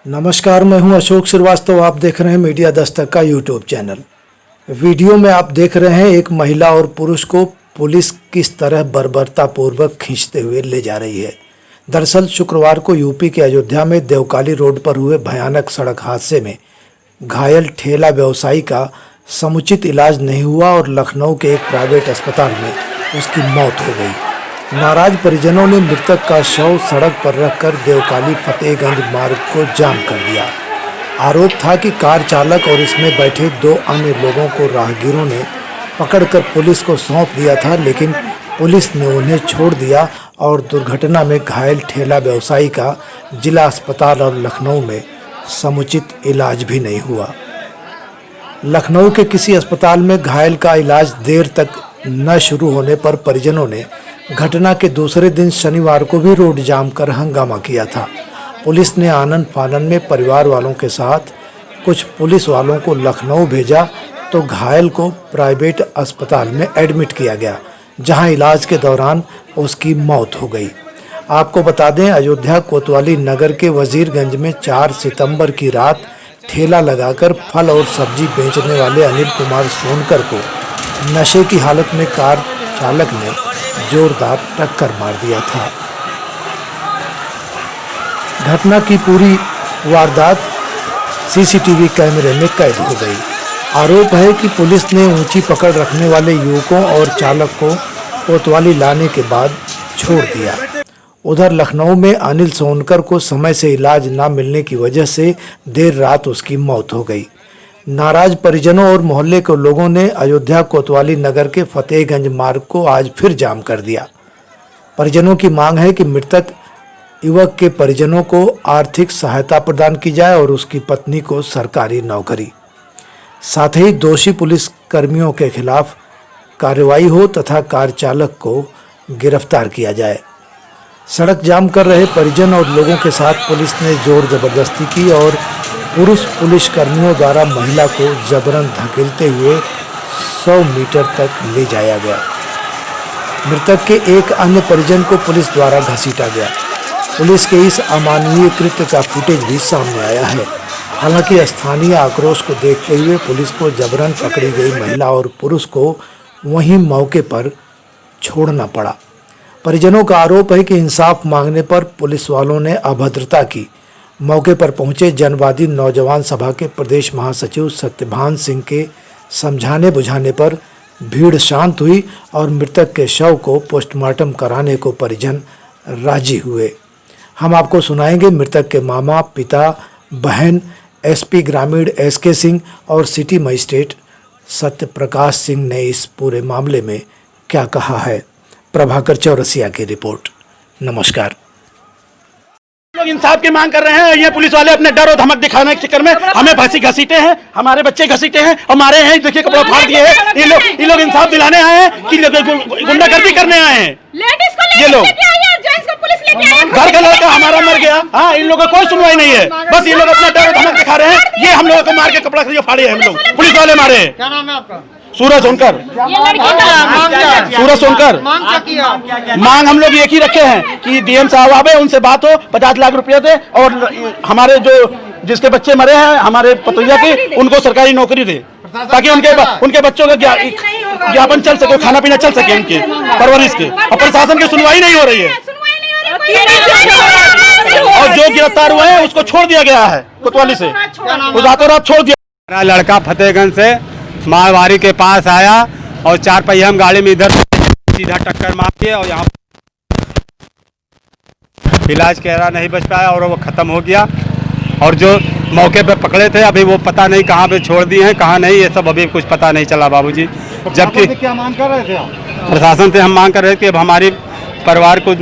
नमस्कार, मैं हूं अशोक श्रीवास्तव। आप देख रहे हैं मीडिया दस्तक का यूट्यूब चैनल। वीडियो में आप देख रहे हैं एक महिला और पुरुष को पुलिस किस तरह बर्बरतापूर्वक खींचते हुए ले जा रही है। दरअसल शुक्रवार को यूपी के अयोध्या में देवकाली रोड पर हुए भयानक सड़क हादसे में घायल ठेला व्यवसायी का समुचित इलाज नहीं हुआ और लखनऊ के एक प्राइवेट अस्पताल में उसकी मौत हो गई। नाराज परिजनों ने मृतक का शव सड़क पर रखकर देवकाली फतेहगंज मार्ग को जाम कर दिया। आरोप था कि कार चालक और इसमें बैठे 2 अन्य लोगों को राहगीरों ने पकड़कर पुलिस को सौंप दिया था, लेकिन पुलिस ने उन्हें छोड़ दिया और दुर्घटना में घायल ठेला व्यवसायी का जिला अस्पताल और लखनऊ में समुचित इलाज भी नहीं हुआ। लखनऊ के किसी अस्पताल में घायल का इलाज देर तक न शुरू होने पर परिजनों ने घटना के दूसरे दिन शनिवार को भी रोड जाम कर हंगामा किया था। पुलिस ने आनन फानन में परिवार वालों के साथ कुछ पुलिस वालों को लखनऊ भेजा तो घायल को प्राइवेट अस्पताल में एडमिट किया गया, जहां इलाज के दौरान उसकी मौत हो गई। आपको बता दें, अयोध्या कोतवाली नगर के वजीरगंज में 4 सितंबर की रात ठेला लगाकर फल और सब्जी बेचने वाले अनिल कुमार सोनकर को नशे की हालत में कार चालक ने जोरदार टक्कर मार दिया था। घटना की पूरी वारदात सीसीटीवी कैमरे में कैद हो गई। आरोप है कि पुलिस ने ऊंची पकड़ रखने वाले युवकों और चालक को कोतवाली लाने के बाद छोड़ दिया। उधर लखनऊ में अनिल सोनकर को समय से इलाज न मिलने की वजह से देर रात उसकी मौत हो गई। नाराज परिजनों और मोहल्ले के लोगों ने अयोध्या कोतवाली नगर के फतेहगंज मार्ग को आज फिर जाम कर दिया। परिजनों की मांग है कि मृतक युवक के परिजनों को आर्थिक सहायता प्रदान की जाए और उसकी पत्नी को सरकारी नौकरी। साथ ही दोषी पुलिस कर्मियों के खिलाफ कार्रवाई हो तथा कार चालक को गिरफ्तार किया जाए। सड़क जाम कर रहे परिजन और लोगों के साथ पुलिस ने जोर जबरदस्ती की और पुरुष पुलिस कर्मियों द्वारा महिला को जबरन धकेलते हुए 100 मीटर तक ले जाया गया। मृतक के एक अन्य परिजन को पुलिस द्वारा घसीटा गया। पुलिस के इस अमानवीय कृत्य का फुटेज भी सामने आया है। हालांकि स्थानीय आक्रोश को देखते हुए पुलिस को जबरन पकड़ी गई महिला और पुरुष को वहीं मौके पर छोड़ना पड़ा। परिजनों का आरोप है कि इंसाफ मांगने पर पुलिस वालों ने अभद्रता की। मौके पर पहुंचे जनवादी नौजवान सभा के प्रदेश महासचिव सत्यभान सिंह के समझाने बुझाने पर भीड़ शांत हुई और मृतक के शव को पोस्टमार्टम कराने को परिजन राजी हुए। हम आपको सुनाएंगे मृतक के मामा, पिता, बहन, एसपी ग्रामीण एसके सिंह और सिटी मजिस्ट्रेट सत्य प्रकाश सिंह ने इस पूरे मामले में क्या कहा है। प्रभाकर चौरसिया की रिपोर्ट। नमस्कार। लोग इंसाफ की मांग कर रहे हैं। ये पुलिस वाले अपने डर और धमक दिखाने के चक्कर में हमें फांसी घसीटे हैं, हमारे बच्चे घसीटे हैं और मारे हैं। देखिए कपड़ा फाड़ दिए हैं। ये लोग इंसाफ दिलाने आए हैं कि गुंडागर्दी करने आए हैं। ये लोग घर का लड़का हमारा मर गया। हाँ, इन लोगों को कोई सुनवाई नहीं है। बस ये लोग अपना डर और धमक दिखा रहे हैं। ये हम लोगों को मार के कपड़ा फाड़े हैं। हम लोग पुलिस वाले मारे हैं। क्या नाम है आपका? सूरज सोनकर। सूरज सोनकर। मांग हम लोग एक ही रखे हैं कि डीएम साहब आवे, उनसे बात हो, 50 लाख रुपया दे और हमारे जो जिसके बच्चे मरे हैं हमारे पतोहिया की, उनको सरकारी नौकरी दे ताकि उनके बच्चों का ज्ञापन चल सके, खाना पीना चल सके उनके परवरिश के। और प्रशासन की सुनवाई नहीं हो रही है और जो गिरफ्तार हुए हैं उसको छोड़ दिया गया है कोतवाली से, रातों रात छोड़ दिया। लड़का फतेहगंज से मारवाड़ी के पास आया और 4 पहिया गाड़ी में इधर सीधा टक्कर मार के और यहाँ इलाज कह रहा नहीं बच पाया और वो ख़त्म हो गया। और जो मौके पे पकड़े थे अभी वो पता नहीं कहाँ पे छोड़ दिए हैं, कहाँ नहीं, ये सब अभी कुछ पता नहीं चला बाबूजी। जबकि क्या मांग कर रहे थे आप? प्रशासन से हम मांग कर रहे थे कि अब हमारी परिवार को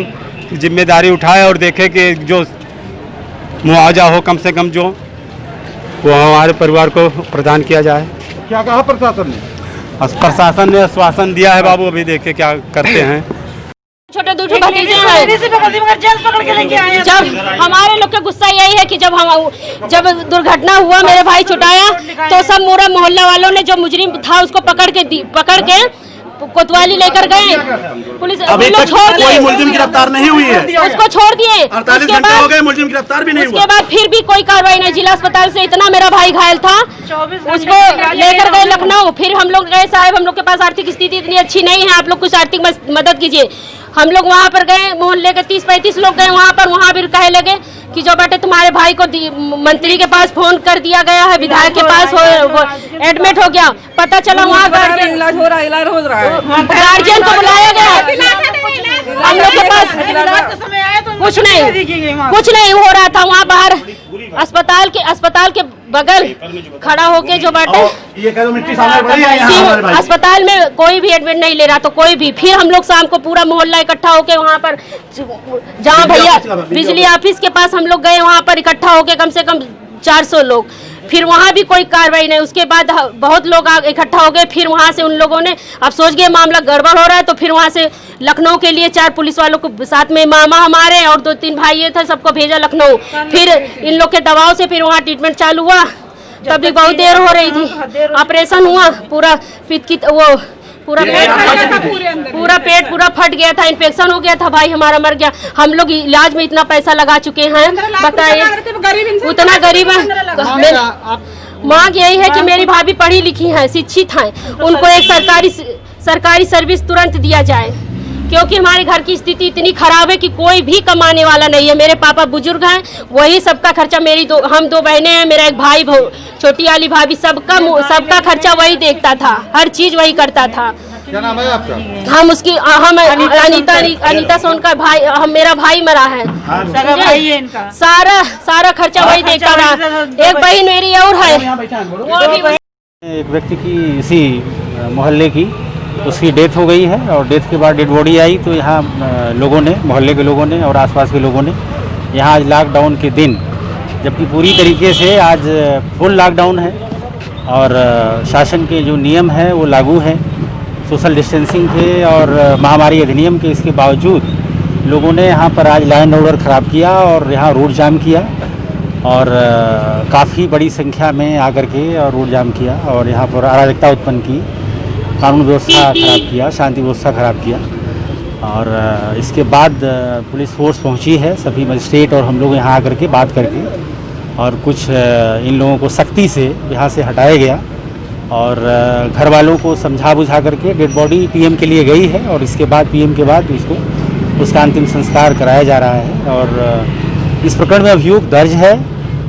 जिम्मेदारी उठाए और देखे कि जो मुआवजा हो कम से कम जो वो हमारे परिवार को प्रदान किया जाए। क्या कहा प्रशासन ने? प्रशासन ने आश्वासन दिया है बाबू, अभी देखे क्या करते हैं। छोटे दूसरे भतीजे हैं। जब हमारे लोग का गुस्सा यही है कि जब दुर्घटना हुआ, मेरे भाई छुटाया तो सब मोरा मोहल्ला वालों ने जो मुजरिम था उसको पकड़ के कोतवाली लेकर गए पुलिस, अभी लोग तक छोड़ कोई दिए, मुलजिम गिरफ्तार नहीं हुई है। उसको छोड़ दिए। 48 घंटे हो गए, मुलजिम गिरफ्तार भी नहीं हुआ। उसके बाद फिर भी कोई कार्रवाई नहीं। जिला अस्पताल से इतना मेरा भाई घायल था, उसको लेकर गए लखनऊ। फिर हम लोग गए, साहब हम लोग के पास आर्थिक स्थिति इतनी अच्छी नहीं है, आप लोग कुछ आर्थिक मदद कीजिए। हम लोग वहाँ पर गए, मोहल्ले के 30-35 लोग गए वहाँ पर। वहाँ भी कहे लगे कि जो बेटे तुम्हारे भाई को मंत्री के पास फोन कर दिया गया है, विधायक के पास एडमिट हो गया। पता चला वहाँ इलाज हो रहा है गार्जियन को बुलाया गया। हम लोग के पास कुछ नहीं हो रहा था। वहाँ बाहर अस्पताल के बगल खड़ा होके जो बाटे ये कह दो मिट्टी सामने पड़ी है यहाँ हमारे भाई। अस्पताल में कोई भी एडमिट नहीं ले रहा तो कोई भी। फिर हम लोग शाम को पूरा मोहल्ला इकट्ठा होके वहाँ पर, जहाँ भैया बिजली ऑफिस के पास हम लोग गए, वहाँ पर इकट्ठा होके कम से कम 400 लोग। फिर वहाँ भी कोई कार्रवाई नहीं। उसके बाद बहुत लोग इकट्ठा हो गए। फिर वहाँ से उन लोगों ने अब सोच गए मामला गड़बड़ हो रहा है, तो फिर वहाँ से लखनऊ के लिए 4 पुलिस वालों को साथ में, मामा हमारे और 2-3 भाई थे, सबको भेजा लखनऊ। फिर इन लोग के दबाव से फिर वहाँ ट्रीटमेंट चालू हुआ। तब भी बहुत देर हो रही थी। ऑपरेशन हुआ, पूरा पेट पूरा फट गया था, इन्फेक्शन हो गया था। भाई हमारा मर गया। हम लोग इलाज में इतना पैसा लगा चुके हैं, बताइए उतना गरीब है। मांग यही है कि मेरी भाभी पढ़ी लिखी हैं, शिक्षित हैं, उनको एक सरकारी सर्विस तुरंत दिया जाए, क्योंकि हमारे घर की स्थिति इतनी खराब है कि कोई भी कमाने वाला नहीं है। मेरे पापा बुजुर्ग हैं, वही सबका खर्चा, हम 2 बहनें हैं, मेरा एक भाई, छोटी वाली भाभी, सबका खर्चा वही देखता था, हर चीज वही करता था। क्या नाम है आपका? हम अनीता सोन का भाई, मेरा भाई मरा है, सारा खर्चा वही देखता था। एक बहन मेरी और है, वो भी एक व्यक्ति की इसी मोहल्ले की उसकी डेथ हो गई है, और डेथ के बाद डेड बॉडी आई तो यहाँ लोगों ने, मोहल्ले के लोगों ने और आसपास के लोगों ने यहाँ आज लॉकडाउन के दिन, जबकि पूरी तरीके से आज फुल लॉकडाउन है और शासन के जो नियम है वो लागू है, सोशल डिस्टेंसिंग के और महामारी अधिनियम के, इसके बावजूद लोगों ने यहाँ पर आज लॉ एंड ऑर्डर ख़राब किया और यहाँ रोड जाम किया और काफ़ी बड़ी संख्या में आकर के और रोड जाम किया और यहाँ पर अराजकता उत्पन्न की, कानून व्यवस्था खराब किया, शांति व्यवस्था खराब किया। और इसके बाद पुलिस फोर्स पहुंची है, सभी मजिस्ट्रेट और हम लोग यहाँ आकर के बात करके, और कुछ इन लोगों को सख्ती से यहाँ से हटाया गया और घर वालों को समझा बुझा करके डेड बॉडी पीएम के लिए गई है और इसके बाद पीएम के बाद उसका अंतिम संस्कार कराया जा रहा है। और इस प्रकरण में अभियोग दर्ज है,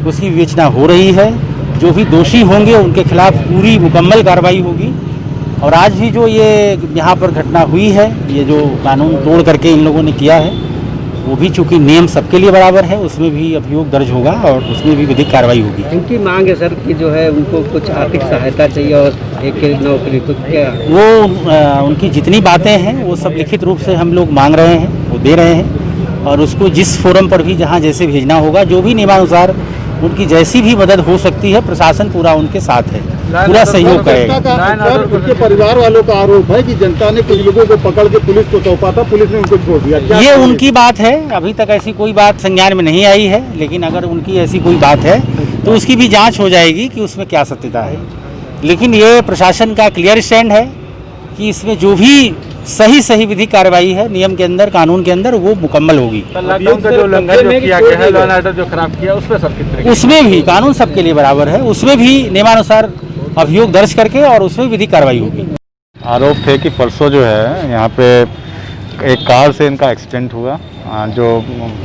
उसकी विवेचना हो रही है, जो भी दोषी होंगे उनके खिलाफ पूरी मुकम्मल कार्रवाई होगी। और आज भी जो ये यहाँ पर घटना हुई है, ये जो कानून तोड़ करके इन लोगों ने किया है, वो भी चूँकि नियम सबके लिए बराबर है, उसमें भी अभियोग दर्ज होगा और उसमें भी विधिक कार्रवाई होगी। इनकी मांग है सर कि जो है उनको कुछ आर्थिक सहायता चाहिए और एक नौकरी, तो क्या वो उनकी जितनी बातें हैं वो सब लिखित रूप से हम लोग मांग रहे हैं, वो दे रहे हैं, और उसको जिस फोरम पर भी जहाँ जैसे भेजना होगा, जो भी नियमानुसार उनकी जैसी भी मदद हो सकती है, प्रशासन पूरा उनके साथ है, पूरा सहयोग करेगा। उनके परिवार वालों का आरोप है कि जनता ने कुछ लोगों को पकड़ के पुलिस को सौंपा था, पुलिस ने उनको छोड़ दिया। ये उनकी बात है, अभी तक ऐसी कोई बात संज्ञान में नहीं आई है, लेकिन अगर उनकी ऐसी कोई बात है तो उसकी भी जांच हो जाएगी कि उसमें क्या सत्यता है। लेकिन ये प्रशासन का क्लियर स्टैंड है कि इसमें जो भी सही विधिक कार्रवाई है नियम के अंदर, कानून के अंदर, वो मुकम्मल होगी। लॉकडाउन का जो उल्लंघन जो किया गया है, लॉ एंड ऑर्डर जो खराब किया, उसमें सब कितने, उसमें भी कानून सबके लिए बराबर है, उसमें भी नियमानुसार अभियोग दर्ज करके और उसमें विधिक कार्रवाई होगी। आरोप थे कि परसों जो है यहाँ पे एक कार से इनका एक्सीडेंट हुआ, जो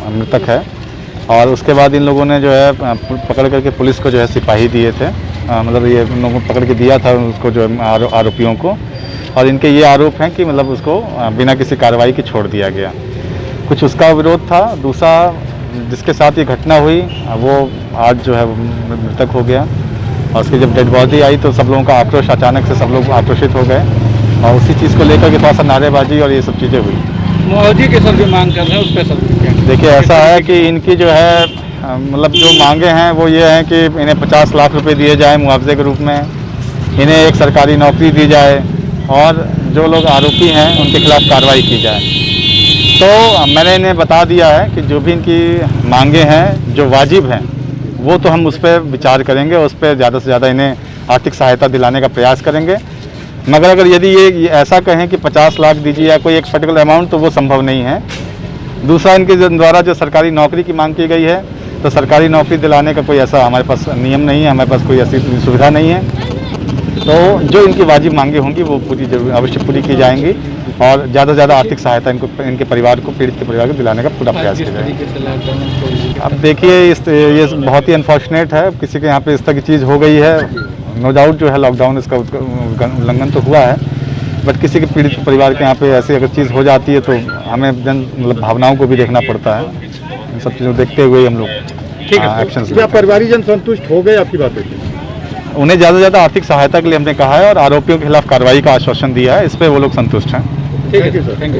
मृतक है, और उसके बाद इन लोगों ने जो है पकड़ करके पुलिस को जो है सिपाही दिए थे, मतलब ये उन लोगों को पकड़ के दिया था उसको, जो आरोपियों को, और इनके ये आरोप हैं कि मतलब उसको बिना किसी कार्रवाई के छोड़ दिया गया। कुछ उसका विरोध था। दूसरा, जिसके साथ ये घटना हुई वो आज जो है मृतक हो गया, और उसकी जब डेड बॉडी आई तो सब लोगों का आक्रोश, अचानक से सब लोग आक्रोशित हो गए, और उसी चीज़ को लेकर के थोड़ा सा नारेबाजी और ये सब चीज़ें हुई। मुआवजे की सब जो मांग कर रहे हैं उस पर सब देखिए, ऐसा है कि इनकी जो है मतलब जो मांगे हैं वो ये हैं कि इन्हें 50 लाख रुपए दिए जाए मुआवजे के रूप में, इन्हें एक सरकारी नौकरी दी जाए, और जो लोग आरोपी हैं उनके खिलाफ कार्रवाई की जाए। तो मैंने इन्हें बता दिया है कि जो भी इनकी मांगे हैं जो वाजिब हैं वो तो हम उस पर विचार करेंगे, उस पर ज़्यादा से ज़्यादा इन्हें आर्थिक सहायता दिलाने का प्रयास करेंगे। मगर अगर यदि ये ऐसा कहें कि 50 लाख दीजिए या कोई एक पर्टिकुलर अमाउंट, तो वो संभव नहीं है। दूसरा, इनके द्वारा जो सरकारी नौकरी की मांग की गई है, तो सरकारी नौकरी दिलाने का कोई ऐसा हमारे पास नियम नहीं है, हमारे पास कोई ऐसी सुविधा नहीं है। तो जो इनकी वाजिब मांगे होंगी वो पूरी अवश्य पूरी की जाएंगी और ज़्यादा से ज़्यादा आर्थिक सहायता इनके परिवार को, पीड़ित के परिवार को दिलाने का पूरा प्रयास किया जाएगा। अब देखिए, ये बहुत ही अनफॉर्चुनेट है, किसी के यहाँ पे इस तरह की चीज़ हो गई है। नो डाउट जो है लॉकडाउन इसका उल्लंघन तो हुआ है, बट किसी के पीड़ित परिवार के यहाँ पे ऐसी अगर चीज़ हो जाती है तो हमें मतलब भावनाओं को भी देखना पड़ता है। इन सब चीज़ों देखते हुए हम लोग एक्शन। क्या परिवारीजन संतुष्ट हो गए आपकी बातों से? उन्हें ज़्यादा से ज़्यादा आर्थिक सहायता के लिए हमने कहा है और आरोपियों के खिलाफ कार्रवाई का आश्वासन दिया है, इस पर वो लोग संतुष्ट हैं। ठीक है सर, थैंक यू।